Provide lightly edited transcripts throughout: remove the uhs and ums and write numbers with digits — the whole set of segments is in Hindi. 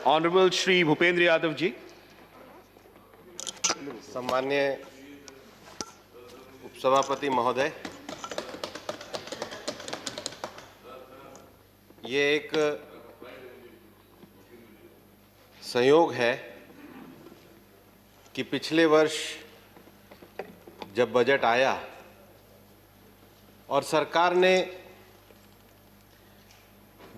Honorable Shri Bhupendra Yadav ji. सम्मान्य उपसभापति महोदय, ये एक संयोग है कि पिछले वर्ष जब बजट आया और सरकार ने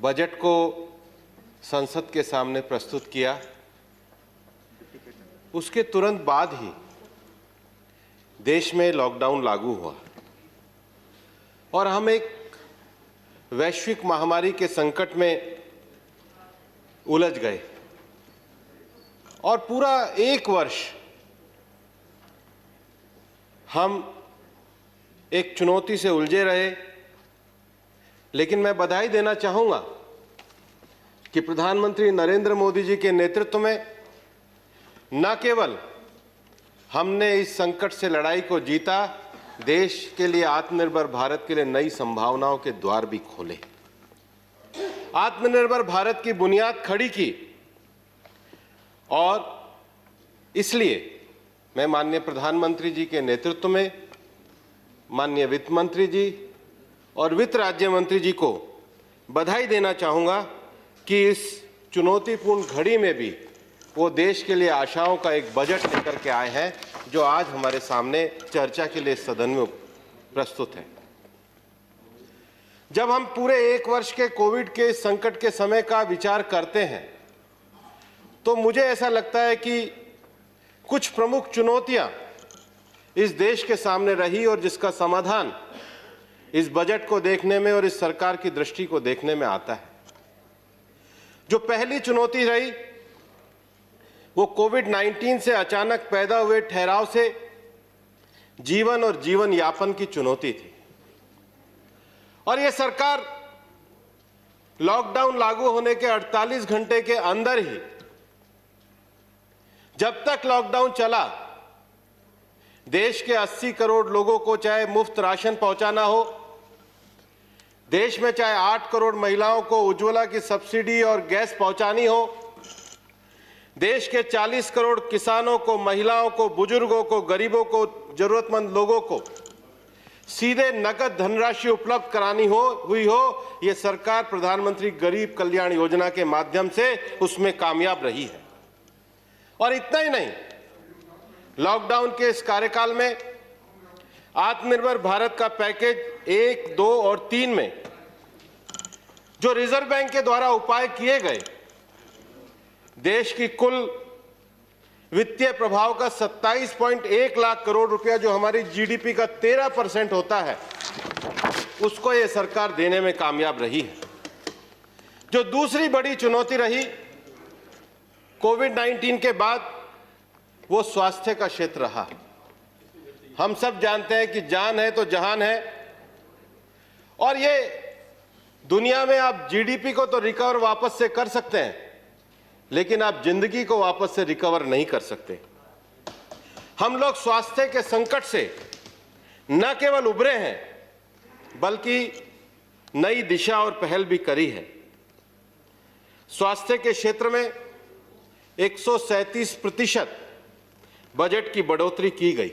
बजट को संसद के सामने प्रस्तुत किया, उसके तुरंत बाद ही देश में लॉकडाउन लागू हुआ और हम एक वैश्विक महामारी के संकट में उलझ गए और पूरा एक वर्ष हम एक चुनौती से उलझे रहे। लेकिन मैं बधाई देना चाहूँगा कि प्रधानमंत्री नरेंद्र मोदी जी के नेतृत्व में न केवल हमने इस संकट से लड़ाई को जीता, देश के लिए आत्मनिर्भर भारत के लिए नई संभावनाओं के द्वार भी खोले, आत्मनिर्भर भारत की बुनियाद खड़ी की। और इसलिए मैं माननीय प्रधानमंत्री जी के नेतृत्व में माननीय वित्त मंत्री जी और वित्त राज्य मंत्री जी को बधाई देना चाहूँगा कि इस चुनौतीपूर्ण घड़ी में भी वो देश के लिए आशाओं का एक बजट लेकर के आए हैं, जो आज हमारे सामने चर्चा के लिए सदन में प्रस्तुत है। जब हम पूरे एक वर्ष के कोविड के संकट के समय का विचार करते हैं तो मुझे ऐसा लगता है कि कुछ प्रमुख चुनौतियां इस देश के सामने रही और जिसका समाधान इस बजट को देखने में और इस सरकार की दृष्टि को देखने में आता है। जो पहली चुनौती रही वो कोविड-19 से अचानक पैदा हुए ठहराव से जीवन और जीवन यापन की चुनौती थी। और ये सरकार लॉकडाउन लागू होने के 48 घंटे के अंदर ही, जब तक लॉकडाउन चला, देश के 80 करोड़ लोगों को चाहे मुफ्त राशन पहुंचाना हो, देश में चाहे 8 करोड़ महिलाओं को उज्ज्वला की सब्सिडी और गैस पहुंचानी हो, देश के 40 करोड़ किसानों को, महिलाओं को, बुजुर्गों को, गरीबों को, जरूरतमंद लोगों को सीधे नकद धनराशि उपलब्ध करानी हुई हो, ये सरकार प्रधानमंत्री गरीब कल्याण योजना के माध्यम से उसमें कामयाब रही है। और इतना ही नहीं, लॉकडाउन के इस कार्यकाल में आत्मनिर्भर भारत का पैकेज 1, 2 और 3 में जो रिजर्व बैंक के द्वारा उपाय किए गए, देश की कुल वित्तीय प्रभाव का 27.1 लाख करोड़ रुपया, जो हमारी जीडीपी का 13% होता है, उसको ये सरकार देने में कामयाब रही है। जो दूसरी बड़ी चुनौती रही कोविड-19 के बाद, वो स्वास्थ्य का क्षेत्र रहा। हम सब जानते हैं कि जान है तो जहान है, और ये दुनिया में आप जीडीपी को तो रिकवर वापस से कर सकते हैं, लेकिन आप जिंदगी को वापस से रिकवर नहीं कर सकते। हम लोग स्वास्थ्य के संकट से न केवल उभरे हैं, बल्कि नई दिशा और पहल भी करी है। स्वास्थ्य के क्षेत्र में 137% बजट की बढ़ोतरी की गई।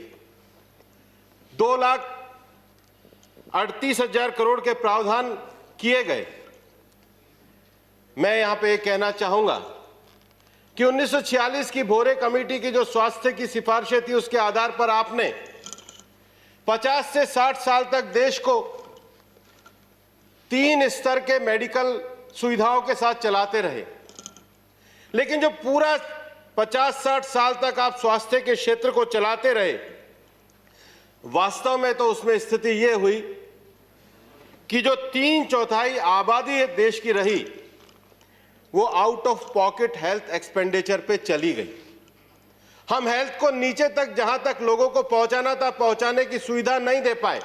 2,38,000 करोड़ के प्रावधान किए गए। मैं यहां पे कहना चाहूंगा कि 1946 की भोरे कमेटी की जो स्वास्थ्य की सिफारिशें थी, उसके आधार पर आपने 50 से 60 साल तक देश को 3 स्तर के मेडिकल सुविधाओं के साथ चलाते रहे। लेकिन जो पूरा 50-60 साल तक आप स्वास्थ्य के क्षेत्र को चलाते रहे, वास्तव में तो उसमें स्थिति यह हुई कि जो 3/4 आबादी देश की रही, वो out of pocket health expenditure पे चली गई। हम हेल्थ को नीचे तक, जहां तक लोगों को पहुंचाना था, पहुंचाने की सुविधा नहीं दे पाए।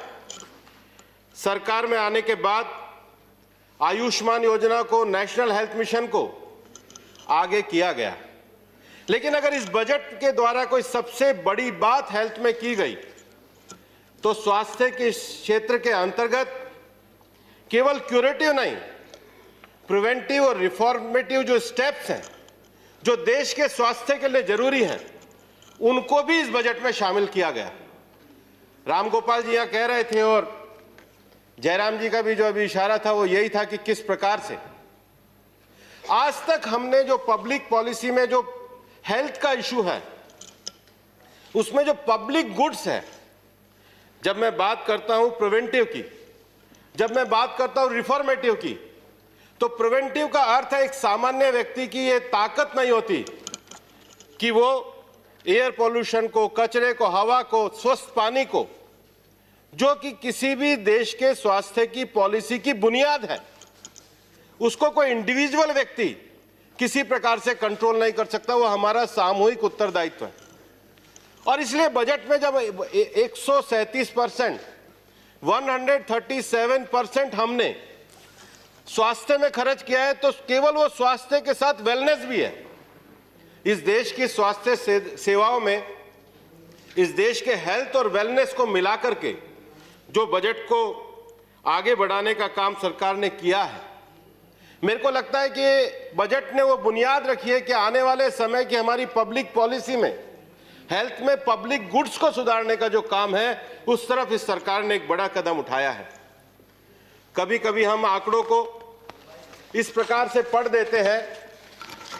सरकार में आने के बाद आयुष्मान योजना को, नेशनल हेल्थ मिशन को आगे किया गया। लेकिन अगर इस बजट के द्वारा कोई सबसे बड़ी बात हेल्थ में की गई, तो स्वास्थ्य के क्षेत्र के अंतर्गत केवल क्यूरेटिव नहीं, प्रिवेंटिव और रिफॉर्मेटिव जो स्टेप्स हैं, जो देश के स्वास्थ्य के लिए जरूरी हैं, उनको भी इस बजट में शामिल किया गया। राम गोपाल जी यहां कह रहे थे और जयराम जी का भी जो अभी इशारा था वो यही था कि किस प्रकार से आज तक हमने जो पब्लिक पॉलिसी में जो हेल्थ का इशू है, उसमें जो पब्लिक गुड्स है, जब मैं बात करता हूं प्रिवेंटिव की, जब मैं बात करता हूं रिफॉर्मेटिव की, तो प्रिवेंटिव का अर्थ है एक सामान्य व्यक्ति की ये ताकत नहीं होती कि वो एयर पोल्यूशन को, कचरे को, हवा को, स्वस्थ पानी को, जो कि किसी भी देश के स्वास्थ्य की पॉलिसी की बुनियाद है, उसको कोई इंडिविजुअल व्यक्ति किसी प्रकार से कंट्रोल नहीं कर सकता। वो हमारा सामूहिक उत्तरदायित्व है। और इसलिए बजट में जब 137%, 137% हमने स्वास्थ्य में खर्च किया है, तो केवल वो स्वास्थ्य के साथ वेलनेस भी है। इस देश की स्वास्थ्य सेवाओं में इस देश के हेल्थ और वेलनेस को मिलाकर के जो बजट को आगे बढ़ाने का काम सरकार ने किया है, मेरे को लगता है कि बजट ने वो बुनियाद रखी है कि आने वाले समय की हमारी पब्लिक पॉलिसी में हेल्थ में पब्लिक गुड्स को सुधारने का जो काम है, उस तरफ इस सरकार ने एक बड़ा कदम उठाया है। कभी कभी हम आंकड़ों को इस प्रकार से पढ़ देते हैं,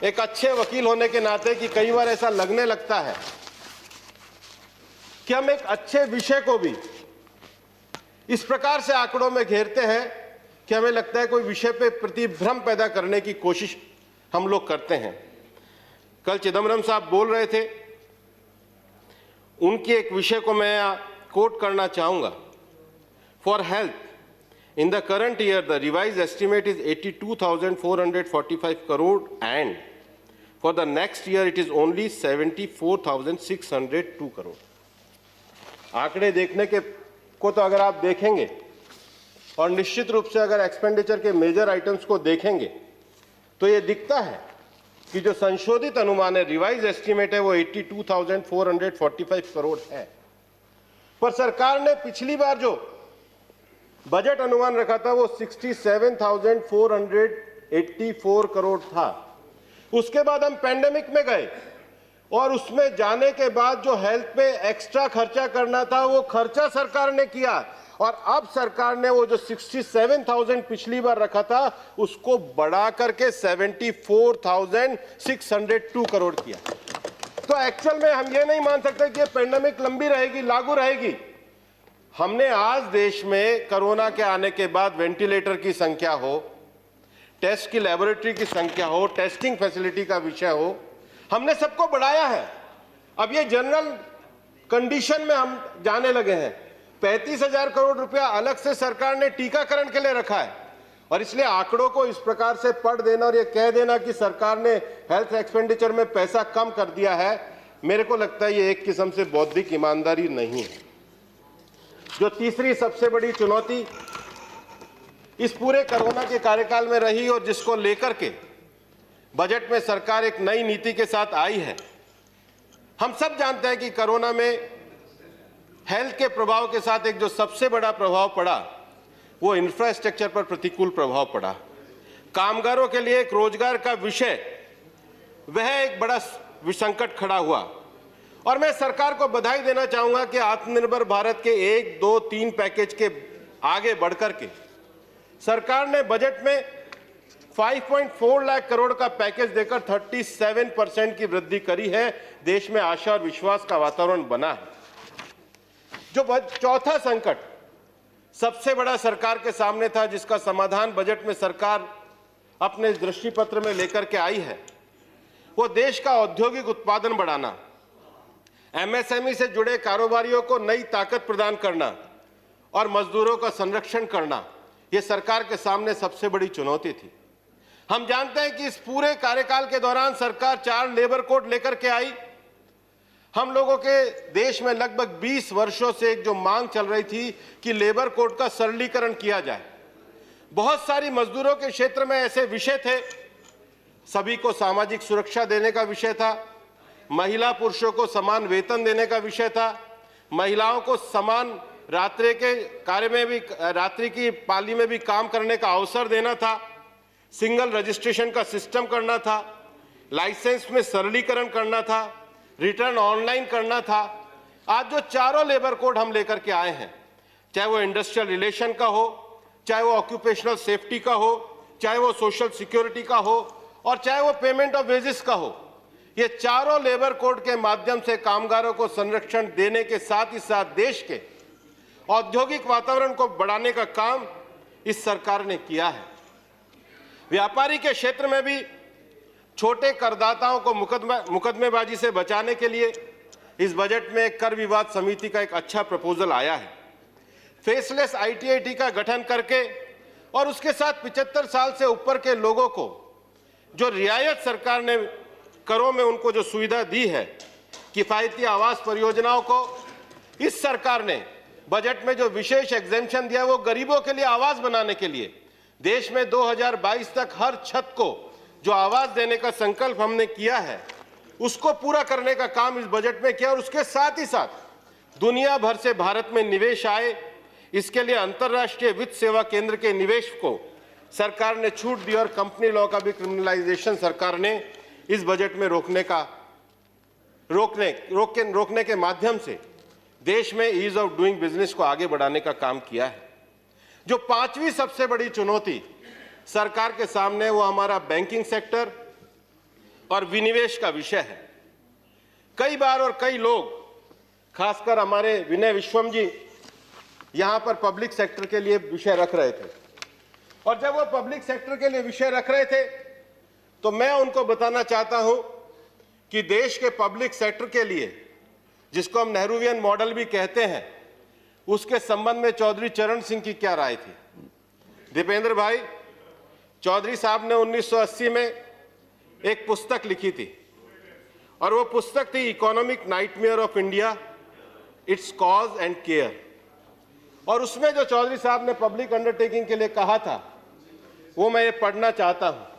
एक अच्छे वकील होने के नाते, कि कई बार ऐसा लगने लगता है कि हम एक अच्छे विषय को भी इस प्रकार से आंकड़ों में घेरते हैं कि हमें लगता है कोई विषय पे प्रतिभ्रम पैदा करने की कोशिश हम लोग करते हैं। कल चिदम्बरम साहब बोल रहे थे, उनके एक विषय को मैं कोट करना चाहूंगा। For health in the current year the revise estimate is 82,445 crore and for the next year it is only 74,602 crore. आंकड़े देखने के को तो अगर आप देखेंगे और निश्चित रूप से अगर एक्सपेंडिचर के मेजर आइटम्स को देखेंगे, तो ये दिखता है कि जो संशोधित अनुमान है, रिवाइज एस्टिमेट है, वो 82,445 करोड़ है। पर सरकार ने पिछली बार जो बजट अनुमान रखा था वो 67,484 करोड़ था। उसके बाद हम पैंडेमिक में गए और उसमें जाने के बाद जो हेल्थ पे एक्स्ट्रा खर्चा करना था, वो खर्चा सरकार ने किया। और अब सरकार ने वो जो 67,000 पिछली बार रखा था, उसको बढ़ा करके 74,602 करोड़ किया। तो एक्चुअल में हम ये नहीं मान सकते कि ये पैंडेमिक लंबी रहेगी, लागू रहेगी। हमने आज देश में कोरोना के आने के बाद वेंटिलेटर की संख्या हो, टेस्ट की लेबोरेटरी की संख्या हो, टेस्टिंग फैसिलिटी का विषय हो, हमने सबको बढ़ाया है। अब ये जनरल कंडीशन में हम जाने लगे हैं। 35,000 करोड़ रुपया अलग से सरकार ने टीकाकरण के लिए रखा है। और इसलिए आंकड़ों को इस प्रकार से पढ़ देना और ये कह देना कि सरकार ने हेल्थ एक्सपेंडिचर में पैसा कम कर दिया है, मेरे को लगता है ये एक किस्म से बौद्धिक ईमानदारी नहीं है। जो तीसरी सबसे बड़ी चुनौती इस पूरे कोरोना के कार्यकाल में रही और जिसको लेकर के बजट में सरकार एक नई नीति के साथ आई है, हम सब जानते हैं कि कोरोना में हेल्थ के प्रभाव के साथ एक जो सबसे बड़ा प्रभाव पड़ा, वो इंफ्रास्ट्रक्चर पर प्रतिकूल प्रभाव पड़ा। कामगारों के लिए एक रोजगार का विषय, वह एक बड़ा संकट खड़ा हुआ। और मैं सरकार को बधाई देना चाहूंगा कि आत्मनिर्भर भारत के 1, 2, 3 पैकेज के आगे बढ़कर के सरकार ने बजट में 5.4 लाख करोड़ का पैकेज देकर 37% की वृद्धि करी है। देश में आशा और विश्वास का वातावरण बना है। जो चौथा संकट सबसे बड़ा सरकार के सामने था, जिसका समाधान बजट में सरकार अपने दृष्टि पत्र में लेकर के आई है, वो देश का औद्योगिक उत्पादन बढ़ाना, एमएसएमई से जुड़े कारोबारियों को नई ताकत प्रदान करना और मजदूरों का संरक्षण करना। ये सरकार के सामने सबसे बड़ी चुनौती थी। हम जानते हैं कि इस पूरे कार्यकाल के दौरान सरकार 4 लेबर कोड लेकर के आई। हम लोगों के देश में लगभग 20 वर्षों से एक जो मांग चल रही थी कि लेबर कोड का सरलीकरण किया जाए। बहुत सारी मजदूरों के क्षेत्र में ऐसे विषय थे, सभी को सामाजिक सुरक्षा देने का विषय था, महिला पुरुषों को समान वेतन देने का विषय था, महिलाओं को समान रात्रि के कार्य में भी, रात्रि की पाली में भी काम करने का अवसर देना था, सिंगल रजिस्ट्रेशन का सिस्टम करना था। लाइसेंस में सरलीकरण करना था, रिटर्न ऑनलाइन करना था। आज जो चारों लेबर कोड हम लेकर के आए हैं, चाहे वो इंडस्ट्रियल रिलेशन का हो, चाहे वो ऑक्यूपेशनल सेफ्टी का हो, चाहे वो सोशल सिक्योरिटी का हो, और चाहे वो पेमेंट ऑफ वेजेस का हो, ये चारों लेबर कोड के माध्यम से कामगारों को संरक्षण देने के साथ ही साथ देश के औद्योगिक वातावरण को बढ़ाने का काम इस सरकार ने किया है। व्यापारी के क्षेत्र में भी छोटे करदाताओं को मुकदमेबाजी से बचाने के लिए इस बजट में एक कर विवाद समिति का एक अच्छा प्रपोजल आया है। फेसलेस आईटीआईटी का गठन करके और उसके साथ 75 साल से ऊपर के लोगों को जो रियायत सरकार ने करों में उनको जो सुविधा दी है, किफायती आवास परियोजनाओं को इस सरकार ने बजट में जो विशेष एग्जेम्पशन दिया है वो गरीबों के लिए आवास बनाने के लिए। देश में 2022 तक हर छत को जो आवास देने का संकल्प हमने किया है उसको पूरा करने का काम इस बजट में किया, और उसके साथ ही साथ दुनिया भर से भारत में निवेश आए, इसके लिए अंतर्राष्ट्रीय वित्त सेवा केंद्र के निवेश को सरकार ने छूट दी, और कंपनी लॉ का भी क्रिमिनलाइजेशन सरकार ने इस बजट में रोकने के माध्यम से देश में ईज ऑफ डूइंग बिजनेस को आगे बढ़ाने का काम किया है। जो पांचवी सबसे बड़ी चुनौती सरकार के सामने वो हमारा बैंकिंग सेक्टर और विनिवेश का विषय है। कई बार और कई लोग, खासकर हमारे विनय विश्वम जी यहां पर पब्लिक सेक्टर के लिए विषय रख रहे थे, और जब वो पब्लिक सेक्टर के लिए विषय रख रहे थे तो मैं उनको बताना चाहता हूं कि देश के पब्लिक सेक्टर के लिए, जिसको हम नेहरूवियन मॉडल भी कहते हैं, उसके संबंध में चौधरी चरण सिंह की क्या राय थी। दीपेंद्र भाई, चौधरी साहब ने 1980 में एक पुस्तक लिखी थी, और वो पुस्तक थी economic nightmare of India, it's cause and care. और उसमें जो चौधरी साहब ने पब्लिक अंडरटेकिंग के लिए कहा था वो मैं ये पढ़ना चाहता हूं।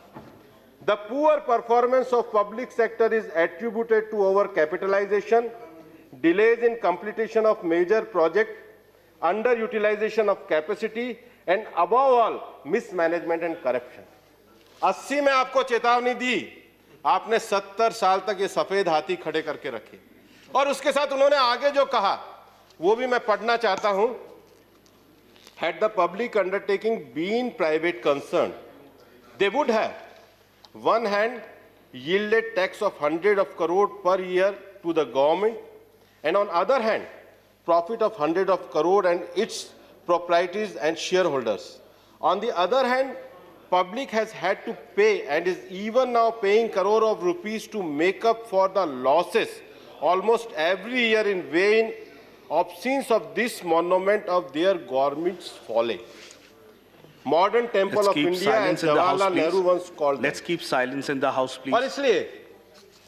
The poor performance of public sector is attributed to over capitalization, delays in completion of major project, underutilization of capacity, and above all mismanagement and corruption। 80 में आपको चेतावनी दी, आपने 70 साल तक ये सफेद हाथी खड़े करके रखे, और उसके साथ उन्होंने आगे जो कहा वो भी मैं पढ़ना चाहता हूं। Had the public undertaking been private concern, they would have, one hand, yielded tax of hundreds of crore per year to the government, and on other hand, profit of hundreds of crore and its proprietaries and shareholders. On the other hand, public has had to pay and is even now paying crore of rupees to make up for the losses almost every year in vain obscenes of this monument of their government's folly. Modern temple Let's of keep India, as silence in the House, Jawaharlal Nehru please. once called them. Let's keep silence in the House, please. और इसलिए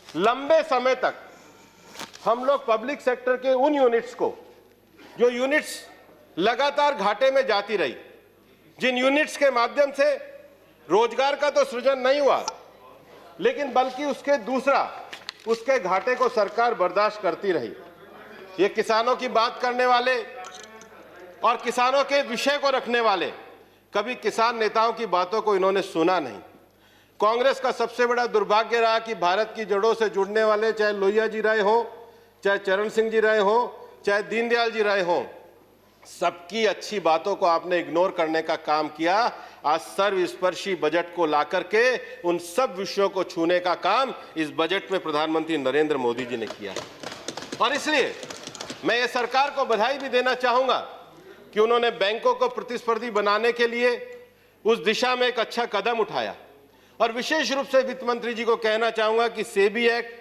लंबे समय तक हम लोग पब्लिक सेक्टर के उन यूनिट्स को, जो यूनिट्स लगातार घाटे में जाती रही, जिन यूनिट्स के माध्यम से रोजगार का तो सृजन नहीं हुआ, लेकिन बल्कि उसके घाटे को सरकार बर्दाश्त करती रही। ये किसानों की बात करने वाले और किसानों के विषय को रखने वाले, कभी किसान नेताओं की बातों को इन्होंने सुना नहीं। कांग्रेस का सबसे बड़ा दुर्भाग्य रहा कि भारत की जड़ों से जुड़ने वाले, चाहे लोहिया जी रहे हो, चाहे चरण सिंह जी रहे हो, चाहे दीनदयाल जी रहे हो, सबकी अच्छी बातों को आपने इग्नोर करने का काम किया। आज सर्वस्पर्शी बजट को लाकर के उन सब विषयों को छूने का काम इस बजट में प्रधानमंत्री नरेंद्र मोदी जी ने किया। और इसलिए मैं ये सरकार को बधाई भी देना चाहूंगा कि उन्होंने बैंकों को प्रतिस्पर्धी बनाने के लिए उस दिशा में एक अच्छा कदम उठाया। और विशेष रूप से वित्त मंत्री जी को कहना चाहूंगा कि SEBI act,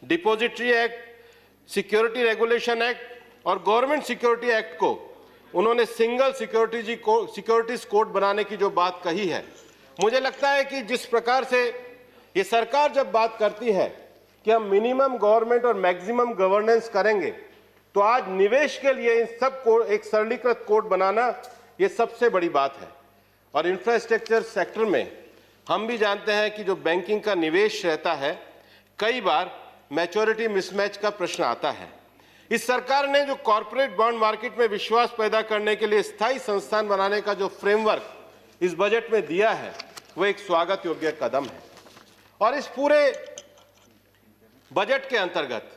depository act, security regulation act और गवर्नमेंट सिक्योरिटी एक्ट को उन्होंने सिंगल सिक्योरिटीज कोड बनाने की जो बात कही है, मुझे लगता है कि जिस प्रकार से ये सरकार जब बात करती है कि हम मिनिमम गवर्नमेंट और मैक्सिमम गवर्नेंस करेंगे, तो आज निवेश के लिए इन सब को एक सरलीकृत कोड बनाना ये सबसे बड़ी बात है। और इंफ्रास्ट्रक्चर सेक्टर में हम भी जानते हैं कि जो बैंकिंग का निवेश रहता है, कई बार मैच्योरिटी मिसमैच का प्रश्न आता है। इस सरकार ने जो कॉर्पोरेट बॉन्ड मार्केट में विश्वास पैदा करने के लिए स्थायी संस्थान बनाने का जो फ्रेमवर्क इस बजट में दिया है, वो एक स्वागत योग्य कदम है। और इस पूरे बजट के अंतर्गत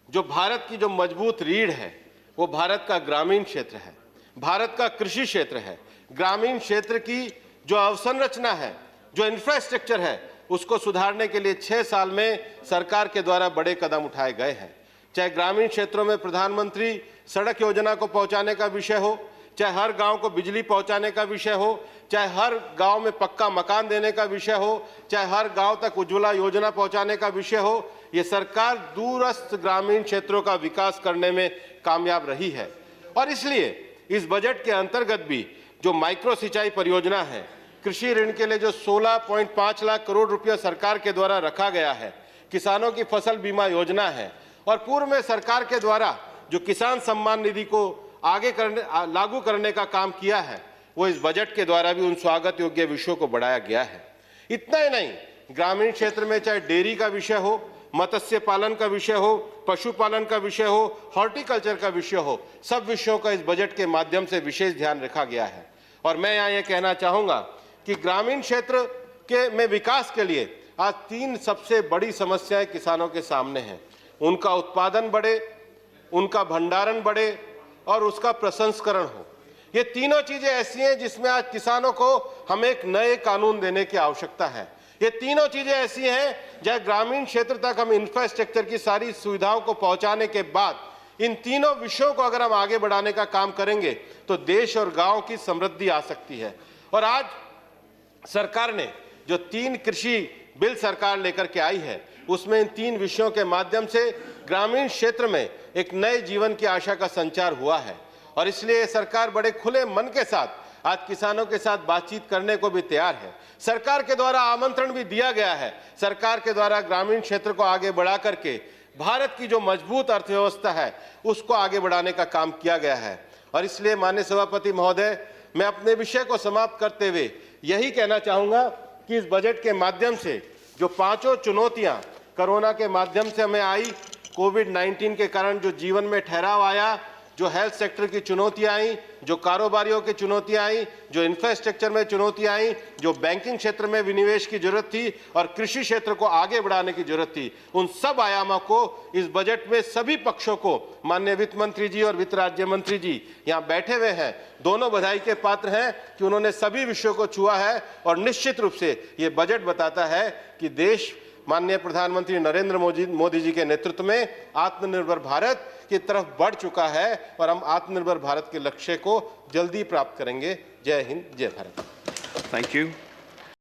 जो भारत की जो मजबूत रीढ़ है वो भारत का ग्रामीण क्षेत्र है, भारत का कृषि क्षेत्र है। ग्रामीण क्षेत्र की जो अवसंरचना है, जो इंफ्रास्ट्रक्चर है, उसको सुधारने के लिए 6 साल में सरकार के द्वारा बड़े कदम उठाए गए हैं। चाहे ग्रामीण क्षेत्रों में प्रधानमंत्री सड़क योजना को पहुंचाने का विषय हो, चाहे हर गांव को बिजली पहुंचाने का विषय हो, चाहे हर गांव में पक्का मकान देने का विषय हो, चाहे हर गांव तक उज्ज्वला योजना पहुंचाने का विषय हो, ये सरकार दूरस्थ ग्रामीण क्षेत्रों का विकास करने में कामयाब रही है। और इसलिए इस बजट के अंतर्गत भी जो माइक्रो सिंचाई परियोजना है, कृषि ऋण के लिए जो 16.5 लाख करोड़ रुपया सरकार के द्वारा रखा गया है, किसानों की फसल बीमा योजना है, और पूर्व में सरकार के द्वारा जो किसान सम्मान निधि को लागू करने का काम किया है, वो इस बजट के द्वारा भी उन स्वागत योग्य विषयों को बढ़ाया गया है। इतना ही नहीं, ग्रामीण क्षेत्र में चाहे डेयरी का विषय हो, मत्स्य पालन का विषय हो, पशुपालन का विषय हो, हॉर्टिकल्चर का विषय हो, सब विषयों का इस बजट के माध्यम से विशेष ध्यान रखा गया है। और मैं यहाँ ये कहना चाहूँगा कि ग्रामीण क्षेत्र में विकास के लिए आज 3 सबसे बड़ी समस्याएं किसानों के सामने हैं। उनका उत्पादन बढ़े, उनका भंडारण बढ़े और उसका प्रसंस्करण हो। ये तीनों चीजें ऐसी हैं जिसमें आज किसानों को हमें एक नए कानून देने की आवश्यकता है। ये तीनों चीजें ऐसी हैं जहाँ ग्रामीण क्षेत्र तक हम इंफ्रास्ट्रक्चर की सारी सुविधाओं को पहुंचाने के बाद इन तीनों विषयों को अगर हम आगे बढ़ाने का काम करेंगे तो देश और गांव की समृद्धि आ सकती है। और आज सरकार ने जो 3 कृषि बिल सरकार लेकर के आई है, उसमें इन 3 विषयों के माध्यम से ग्रामीण क्षेत्र में एक नए जीवन की आशा का संचार हुआ है। और इसलिए सरकार बड़े खुले मन के साथ आज किसानों के साथ बातचीत करने को भी तैयार है। सरकार के द्वारा आमंत्रण भी दिया गया है। सरकार के द्वारा ग्रामीण क्षेत्र को आगे बढ़ा करके भारत की जो मजबूत अर्थव्यवस्था है उसको आगे बढ़ाने का काम किया गया है। और इसलिए माननीय सभापति महोदय, मैं अपने विषय को समाप्त करते हुए यही कहना चाहूँगा कि इस बजट के माध्यम से जो 5 चुनौतियाँ कोरोना के माध्यम से हमें आई, कोविड-19 के कारण जो जीवन में ठहराव आया, जो हेल्थ सेक्टर की चुनौतियां आई, जो कारोबारियों की चुनौतियां आई, जो इंफ्रास्ट्रक्चर में चुनौतियां आई, जो बैंकिंग क्षेत्र में विनिवेश की जरूरत थी और कृषि क्षेत्र को आगे बढ़ाने की जरूरत थी, उन सब आयामों को इस बजट में सभी पक्षों को माननीय वित्त मंत्री जी और वित्त राज्य मंत्री जी यहाँ बैठे हुए हैं, दोनों बधाई के पात्र हैं कि उन्होंने सभी विषयों को छुआ है। और निश्चित रूप से ये बजट बताता है कि देश माननीय प्रधानमंत्री नरेंद्र मोदी जी के नेतृत्व में आत्मनिर्भर भारत की तरफ बढ़ चुका है और हम आत्मनिर्भर भारत के लक्ष्य को जल्दी प्राप्त करेंगे। जय हिंद, जय भारत। Thank you.